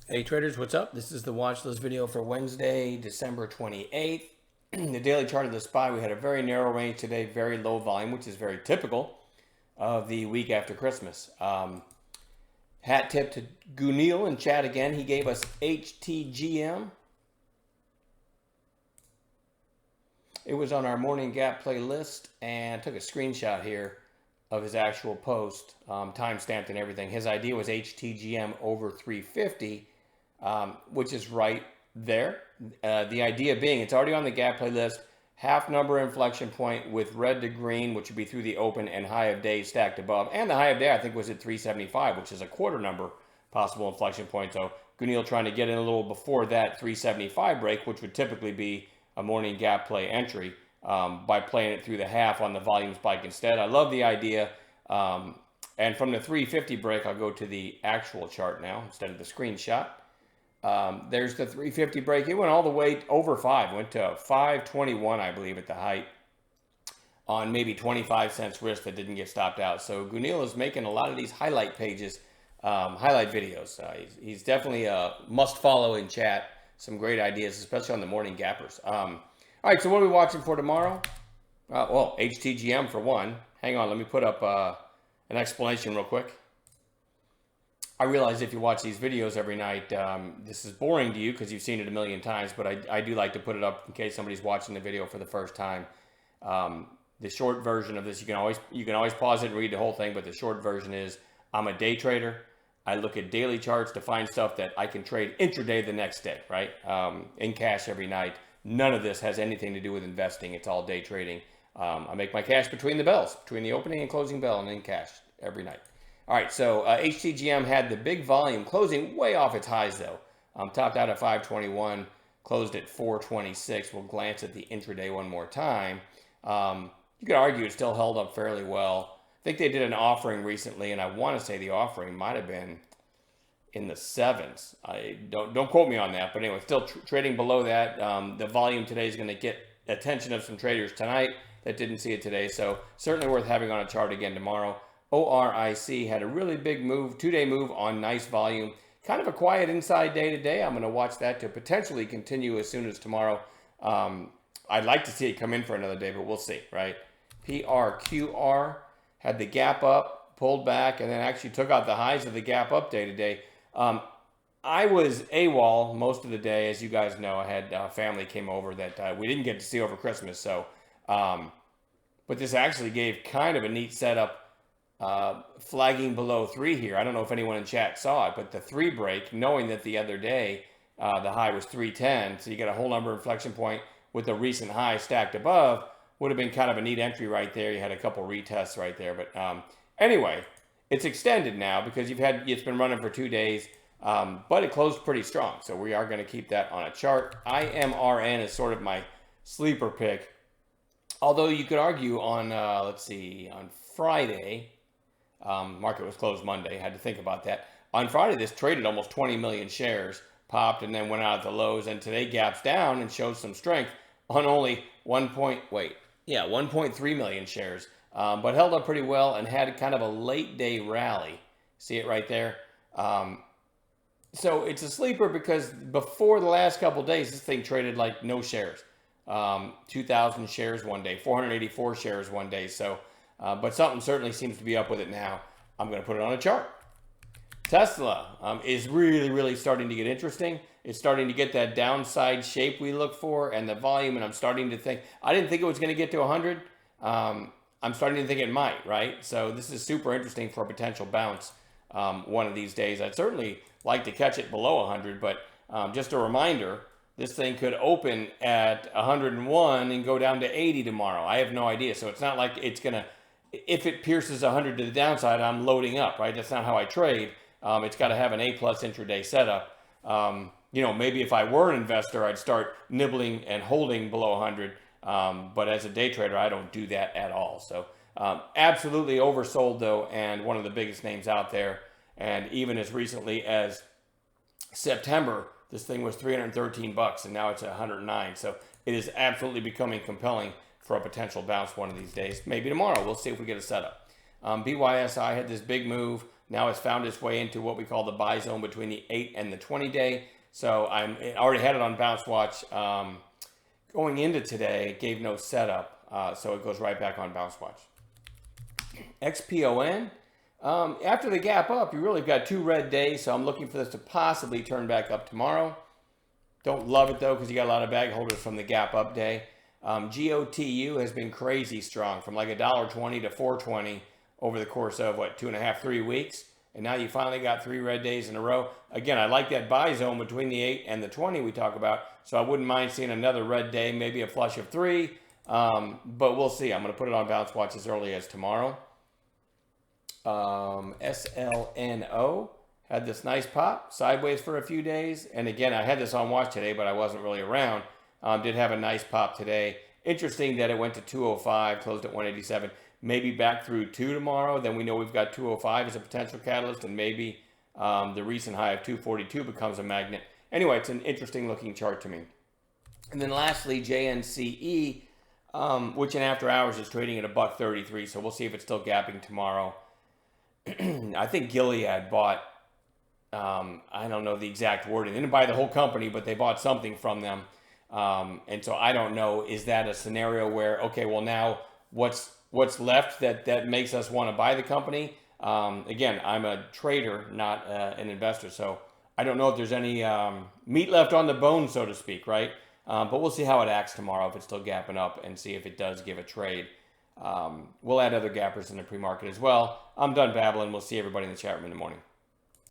Hey traders, what's up? This is the watch list video for Wednesday, December 28th. The daily chart of the SPY, we had a very narrow range today, very low volume, which is very typical of the week after Christmas. Hat tip to Gunil in chat again. He gave us HTGM. It was on our morning gap playlist and took a screenshot here of his actual post, time-stamped and everything. His idea was HTGM over 350. Which is right there. The idea being it's already on the gap playlist, half number inflection point with red to green, which would be through the open, and high of day stacked above. And the high of day, I think, was at 375, which is a quarter number possible inflection point. So Gunil trying to get in a little before that 375 break, which would typically be a morning gap play entry, by playing it through the half on the volume spike instead. I love the idea. And from the 350 break, I'll go to the actual chart now instead of the screenshot. There's the 350 break. It went all the way over 5. Went to 521, I believe, at the height on maybe 25 cents risk that didn't get stopped out. So Gunil is making a lot of these highlight pages, highlight videos. He's definitely a must follow in chat. Some great ideas, especially on the morning gappers. All right, so what are we watching for tomorrow? Well, HTGM for one. Hang on, let me put up an explanation real quick. I realize if you watch these videos every night, this is boring to you because you've seen it a million times, but I do like to put it up in case somebody's watching the video for the first time. The short version of this, you can always pause it and read the whole thing, but the short version is I'm a day trader. I look at daily charts to find stuff that I can trade intraday the next day, right? In cash every night. None of this has anything to do with investing. It's all day trading. I make my cash between the bells, between the opening and closing bell, and in cash every night. All right, so HTGM had the big volume closing way off its highs, though. Topped out at 521, closed at 426. We'll glance at the intraday one more time. You could argue it still held up fairly well. I think they did an offering recently, and I want to say the offering might have been in the sevens. I don't quote me on that, but anyway, still trading below that. The volume today is going to get attention of some traders tonight that didn't see it today, so certainly worth having on a chart again tomorrow. ORIC had a really big move, two-day move on nice volume. Kind of a quiet inside day today. I'm going to watch that to potentially continue as soon as tomorrow. I'd like to see it come in for another day, but we'll see, right? PRQR had the gap up, pulled back, and then actually took out the highs of the gap up day today. I was AWOL most of the day. As you guys know, I had family came over that we didn't get to see over Christmas. So, but this actually gave kind of a neat setup. Flagging below 3 here. I don't know if anyone in chat saw it, but the 3 break, knowing that the other day the high was 310, so you get a whole number inflection point with the recent high stacked above, would have been kind of a neat entry right there. You had a couple retests right there, but anyway, it's extended now because it's been running for 2 days, but it closed pretty strong, so we are going to keep that on a chart. IMRN is sort of my sleeper pick, although you could argue on on Friday. Market was closed Monday. Had to think about that. On Friday, this traded almost 20 million shares, popped, and then went out at the lows. And today gaps down and shows some strength on only 1.3 million shares, but held up pretty well and had kind of a late day rally. See it right there. So it's a sleeper because before the last couple of days, this thing traded like no shares. 2,000 shares one day, 484 shares one day. So. But something certainly seems to be up with it now. I'm going to put it on a chart. Tesla is really, really starting to get interesting. It's starting to get that downside shape we look for and the volume, and I'm starting to think, I didn't think it was going to get to 100. I'm starting to think it might, right? So this is super interesting for a potential bounce one of these days. I'd certainly like to catch it below 100, but just a reminder, this thing could open at 101 and go down to 80 tomorrow. I have no idea. So it's not like it's going to, if it pierces 100 to the downside, I'm loading up, right? That's not how I trade. It's got to have an A-plus intraday setup. Maybe if I were an investor, I'd start nibbling and holding below 100. But as a day trader, I don't do that at all. So absolutely oversold, though, and one of the biggest names out there. And even as recently as September, this thing was $313, and now it's at 109. So it is absolutely becoming compelling for a potential bounce one of these days. Maybe tomorrow. We'll see if we get a setup. BYSI had this big move. now has found its way into what we call the buy zone between the 8 and the 20 day. So I already had it on Bounce Watch going into today. It gave no setup, so it goes right back on Bounce Watch. XPON, after the gap up, you really got 2 red days, so I'm looking for this to possibly turn back up tomorrow. Don't love it though, because you got a lot of bag holders from the gap up day. GOTU has been crazy strong, from like $1.20 to $4.20 over the course of what, 2.5, 3 weeks. And now you finally got 3 red days in a row. Again, I like that buy zone between the 8 and the 20 we talk about. So I wouldn't mind seeing another red day, maybe a flush of 3. But we'll see. I'm going to put it on Bounce Watch as early as tomorrow. SLNO had this nice pop sideways for a few days. And again, I had this on watch today, but I wasn't really around. Did have a nice pop today. Interesting that it went to 205, closed at 187. Maybe back through 2 tomorrow. Then we know we've got 205 as a potential catalyst, and maybe the recent high of 242 becomes a magnet. Anyway, it's an interesting looking chart to me. And then lastly, JNCE, which in after hours is trading at $1.33. So we'll see if it's still gapping tomorrow. I think Gilead bought, I don't know the exact wording. They didn't buy the whole company, but they bought something from them. And so I don't know, is that a scenario where, okay, well now what's left that makes us want to buy the company? Again, I'm a trader, not an investor. So I don't know if there's any meat left on the bone, so to speak, right? But we'll see how it acts tomorrow, if it's still gapping up, and see if it does give a trade. We'll add other gappers in the pre-market as well. I'm done babbling. We'll see everybody in the chat room in the morning.